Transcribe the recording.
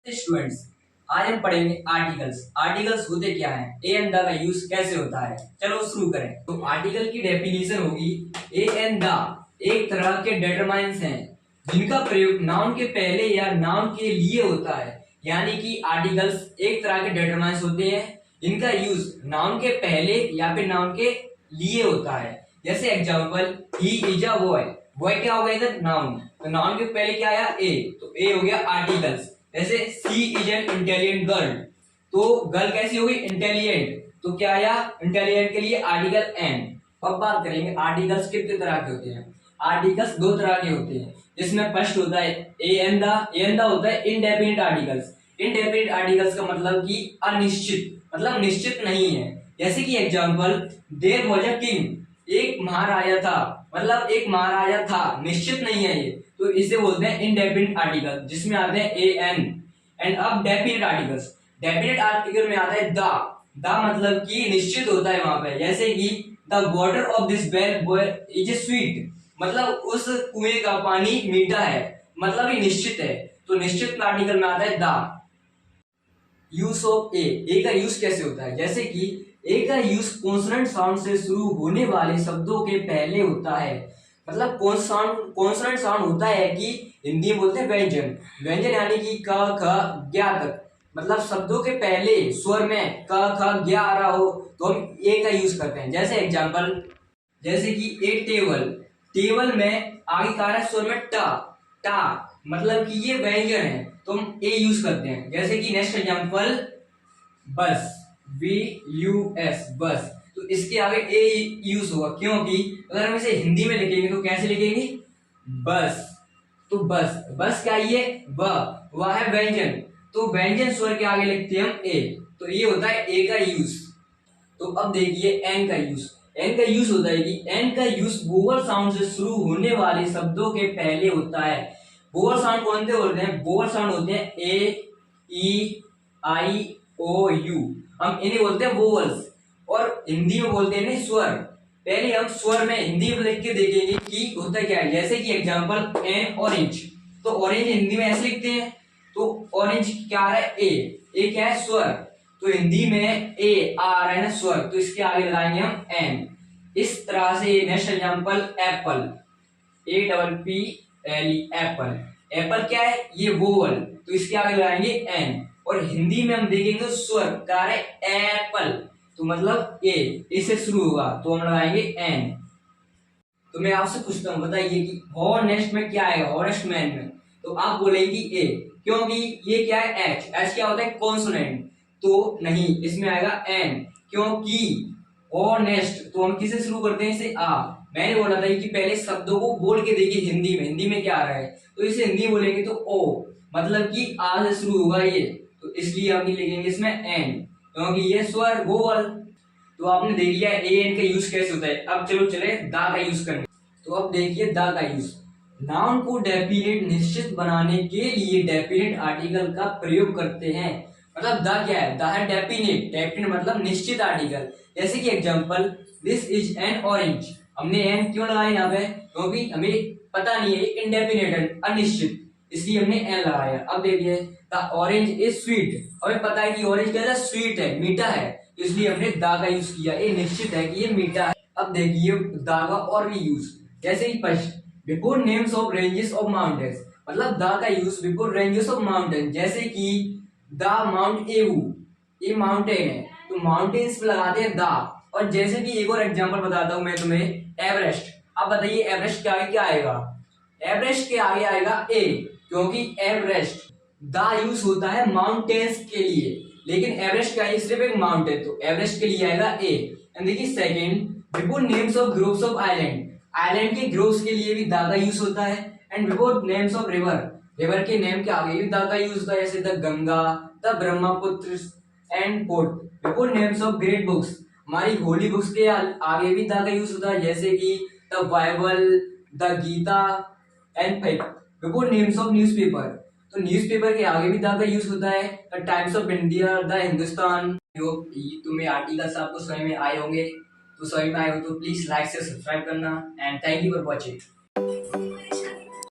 Students, आज हम पढ़ेंगे आर्टिकल्स। आर्टिकल्स होते क्या हैं, ए एंड द का यूज कैसे होता है। चलो शुरू करें। तो आर्टिकल की डेफिनेशन होगी, ए एंड द एक तरह के डिटरमाइंस हैं जिनका प्रयोग नाउन के पहले या नाउन के लिए होता है। यानी कि आर्टिकल्स एक तरह के डिटरमाइंस होते हैं जिनका यूज नाउन के पहले या फिर नाउन के लिए होता है। जैसे example, he is a boy. Boy क्या हो गया इधर, नाउन। तो नाउन के पहले क्या आया, ए, तो ए हो गया आर्टिकल्स। जैसे सी इज एन इंटेलिजेंट गर्ल, तो गर्ल कैसी होगी, इंटेलिजेंट, तो क्या आया, इंटेलिजेंट के लिए आर्टिकल एन। अब बात करेंगे आर्टिकल्स कितने तरह के होते हैं। आर्टिकल्स दो तरह के होते हैं, जिसमें फर्स्ट होता है A and the. A and the होता है इनडेफिनिट आर्टिकल्स। इनडेफिनिट आर्टिकल्स का मतलब कि अनिश्चित, मतलब निश्चित नहीं है। जैसे कि example, there was a king, एक महाराजा था, मतलब एक महाराजा था, निश्चित नहीं है ये, तो इसे बोलते हैं इनडेफिनिट आर्टिकल, जिसमें आते हैं ए एन। एंड अब डेफिनिट आर्टिकल्स। डेफिनिट आर्टिकल में आता है द मतलब कि निश्चित होता है वहां पे। जैसे कि the water of this well is sweet, मतलब उस कुएं का पानी मीठा है, मतलब ये निश्चित है। तो निश्चित आर्टिकल में आता है द। यूज ऑफ ए का यूज कैसे होता है। जैसे कि ए का यूज कॉन्सोनेंट साउंड से शुरू होने वाले शब्दों के पहले होता है। मतलब कॉन्सोनेंट साउंड होता है कि हिंदी में बोलते हैं व्यंजन। व्यंजन यानी कि क ख ज्ञ तक, मतलब शब्दों के पहले स्वर में क ख ज्ञ आ रहा हो तो हम ए का यूज करते हैं। जैसे एग्जांपल, जैसे कि ए टेबल, टेबल में आगे का है स्वर में टा, टा मतलब कि ये व्यंजन है, तो हम ए यूज करते हैं। जैसे कि नेक्स्ट एग्जांपल, बस, VUS, बस, तो इसके आगे ए यूज होगा, क्योंकि अगर हम इसे हिंदी में लिखेंगे तो कैसे लिखेंगे, बस। तो बस, बस क्या ये वह है व्यंजन, तो व्यंजन स्वर के आगे लिखते हैं हम ए, तो ये होता है ए का यूज। तो अब देखिए एन का यूज। एन का यूज होता है कि एन का यूज वोवल साउंड से शुरू होने वाले शब्दों के पहले होता है। वोवल साउंड कौन से होते हैं, वोवल साउंड होते हैं ए, ई, आई, ओ, यू, हम इन्हें बोलते हैं वोवल्स। और हिंदी में बोलते हैं स्वर। पहले हम स्वर में हिंदी में लिख के देखेंगे कि होता क्या है। जैसे कि एग्जांपल, एन ऑरेंज, तो ऑरेंज हिंदी में ऐसे लिखते हैं, तो ऑरेंज क्या है, ए क्या है, स्वर, तो हिंदी में ए आ रहा है ना स्वर, तो इसके आगे लगाएंगे हम एन। इस तरह से next example, Apple, APPLE, Apple. Apple क्या है, ये वोवल, तो इसके आगे लगाएंगे एन। और हिंदी में हम देखेंगे स्वर क्या है, एप्पल, तो मतलब ए, इससे शुरू होगा तो हम लगाएंगे एन। तो मैं आपसे पूछता हूँ, बताइए कि हॉनेस्ट में क्या आएगा, हॉनेस्ट मैन में, तो आप बोलेंगे ए, क्योंकि ये क्या है, एच। एच क्या होता है, कॉन्सोनेंट, तो नहीं, इसमें आएगा एन, क्योंकि हॉनेस्ट, तो हम किसे शुरू करते हैं, इसे आ। मैंने बोला था कि पहले शब्दों को बोल के देखिए हिंदी में, हिंदी में क्या आ रहा है, तो इसे हिंदी बोलेंगे तो ओ, मतलब कि आ से शुरू होगा ये, तो इसलिए हम लिखेंगे इसमें एन, क्योंकि ये स्वर वोवल। तो आपने देख लिया ए एन का यूज कैसे होता है। अब चलो चले दा का यूज करने। तो अब देखिए दा का यूज, नाउन को डेफिनेट निश्चित बनाने के लिए डेफिनेट आर्टिकल का प्रयोग करते हैं। मतलब दा क्या है, दा है डेफिनेट, डेफिनेट मतलब निश्चित आर्टिकल। जैसे कि example, this is an orange, हमने एन क्यों लगाया यहाँ पे, क्योंकि हमें पता नहीं है, इनडेफिनेट है, अनिश्चित, इसलिए हमने एन लगाया। अब देखिए, द ऑरेंज इज स्वीट, हमें पता है कि ऑरेंज क्या है, स्वीट है, मीठा है, इसलिए हमने दा का यूज किया, ये निश्चित है कि ये मीठा है। अब देखिए दा का और भी यूज, जैसे ही first, before names of ranges of mountains, मतलब दा का use before ranges of mountain. जैसे कि द माउंट एवू, ये माउंटेन है, तो माउंटेन्स पे लगाते हैं दा। और जैसे कि एक और एग्जांपल बताता हूं मैं तुम्हें, एवरेस्ट। अब बताइए एवरेस्ट के आगे क्या आएगा, एवरेस्ट के आगे आएगा ए, क्योंकि एवरेस्ट दा यूज होता है माउंटेन्स के लिए, लेकिन एवरेस्ट का ये सिर्फ एक माउंटेन, तो एवरेस्ट के लिए आएगा ए। एंड देखिए second, before names of groups of island, island के ग्रुप्स के लिए भी दा का यूज होता है। And before names of river, river के नेम के आगे भी दा का यूज होता है, जैसे the Ganga, the Brahmaputra and port. Before names of great books, हमारी होली बुक्स के आगे भी दा का यूज होता है, जैसे कि the Bible, the Gita and five. Before names of newspaper, तो न्यूज़पेपर के आगे भी दा का यूज होता है, the Times of India, the Hindustan. जो तुम्हें आर्टिकल्स आपको समझ में आए होंगे, तो समझ में आए हो तो प्लीज लाइक से सब्सक्राइब करना। And thank you for watching.